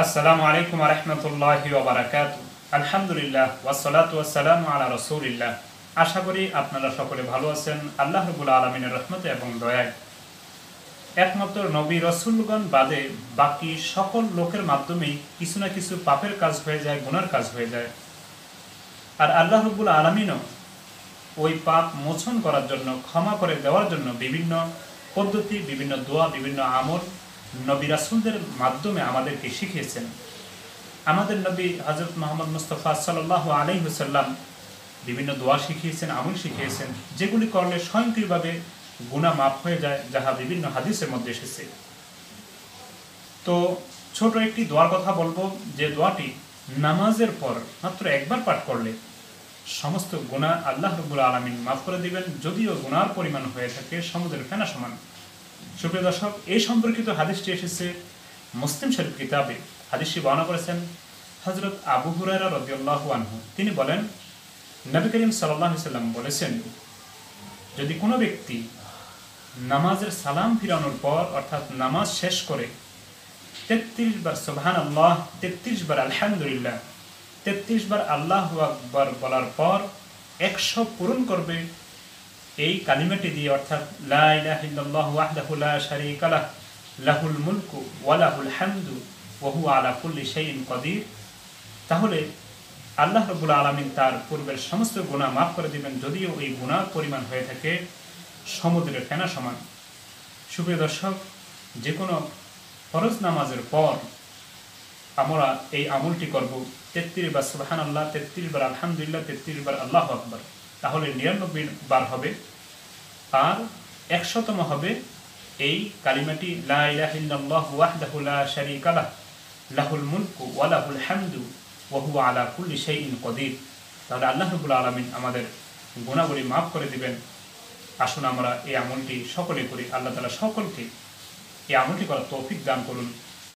আসসালামু আলাইকুম ওয়া রাহমাতুল্লাহি ওয়া বারাকাতুহু। আলহামদুলিল্লাহ ওয়াসসালাতু ওয়াসসালামু আলা রাসূলিল্লাহ। আশা করি আপনারা সকলে ভালো আছেন আল্লাহ রাব্বুল আলামিনের রহমতে এবং দয়ায়। একমাত্র নবী রাসূলগণ বাদে বাকি সকল লোকের মাধ্যমেই কিছু না কিছু পাপের কাজ হয়ে যায়, গুনার কাজ হয়ে যায়। আর আল্লাহ রাব্বুল আলামিনও ওই পাপ মোচন করার জন্য, ক্ষমা করে দেওয়ার জন্য বিভিন্ন পদ্ধতি, বিভিন্ন দোয়া, বিভিন্ন আমল নবী রাসূলদের মাধ্যমে আমাদেরকে শিখিয়েছেন। আমাদের নবী হযরত মুহাম্মদ মুস্তাফা সাল্লাল্লাহু আলাইহি ওয়াসাল্লাম বিভিন্ন দোয়া শিখিয়েছেন, আমল শিখিয়েছেন, যেগুলি করলে স্বয়ংক্রিয়ভাবে গুনাহ মাফ হয়ে যায়, যাহা বিভিন্ন হাদিসের মধ্যে এসেছে। তো ছোট একটি দোয়ার কথা বলবো, যে দোয়াটি নামাজের পর মাত্র একবার পাঠ করলে সমস্ত গুনাহ আল্লাহ রাব্বুল আলামিন মাফ করে দিবেন, যদিও গুনার পরিমাণ হয়ে থাকে সমুদ্রের ফেনা সমান। সুপ্রিয় দর্শক, এই সম্পর্কিত হাদিসটি এসেছে মুসলিম শরীফ কিতাবে। হাদিসটি বর্ণনা করেছেন হযরত আবু হুরায়রা রাদিয়াল্লাহু আনহু। তিনি বলেন, নবী করিম সাল্লাল্লাহু আলাইহি ওয়াসাল্লাম বলেছেন, যদি কোনো ব্যক্তি নামাজের সালাম ফিরানোর পর অর্থাৎ নামাজ শেষ করে ৩৩ বার সুবহানাল্লাহ, ৩৩ বার আলহামদুলিল্লাহ, ৩৩ বার আল্লাহু আকবার বলার পর ১০০ পূরণ করবে এই কালিমাটি দিয়ে, অর্থাৎ লা ইলাহা ইল্লাল্লাহু ওয়াহদাহু লা শারীকা লাহু লাহুল মুলকু ওয়া লাহুল হামদু ওয়া হুয়া আলা কুল্লি শাইইন কাদির, তাহলে আল্লাহ রাব্বুল আলামিন তার পূর্বের সমস্ত গুনাহ মাফ করে দিবেন, যদিও এই গুনাহর পরিমাণ হয়ে থাকে সমুদ্রের ফেনা সমান। সুপ্রিয় দর্শক, যে কোনো ফরজ নামাজের পর আমরা এই আমলটি করব, ৩৩ বার সুবহানাল্লাহ, ৩৩ বার আলহামদুলিল্লাহ, ৩৩ বার আল্লাহু আকবার, তাহলে ৯৯ বার হবে। আর ১০০তম হবে এই কালিমাটি লা ইলাহা ইল্লাল্লাহু ওয়াহদাহু লা শারীকা লাহু লাহুল মুলকু ওয়া লাহুল হামদু ওয়া হুয়া আলা কুল্লি শাইইন কাদির। তাহলে আল্লাহ রাব্বুল আলামিন আমাদের গুনাহগুলি মাফ করে দিবেন। আসুন আমরা এই আমলটি সকলে করি। আল্লাহ তাআলা সকলকে এই আমলটি করার তৌফিক দান করুন।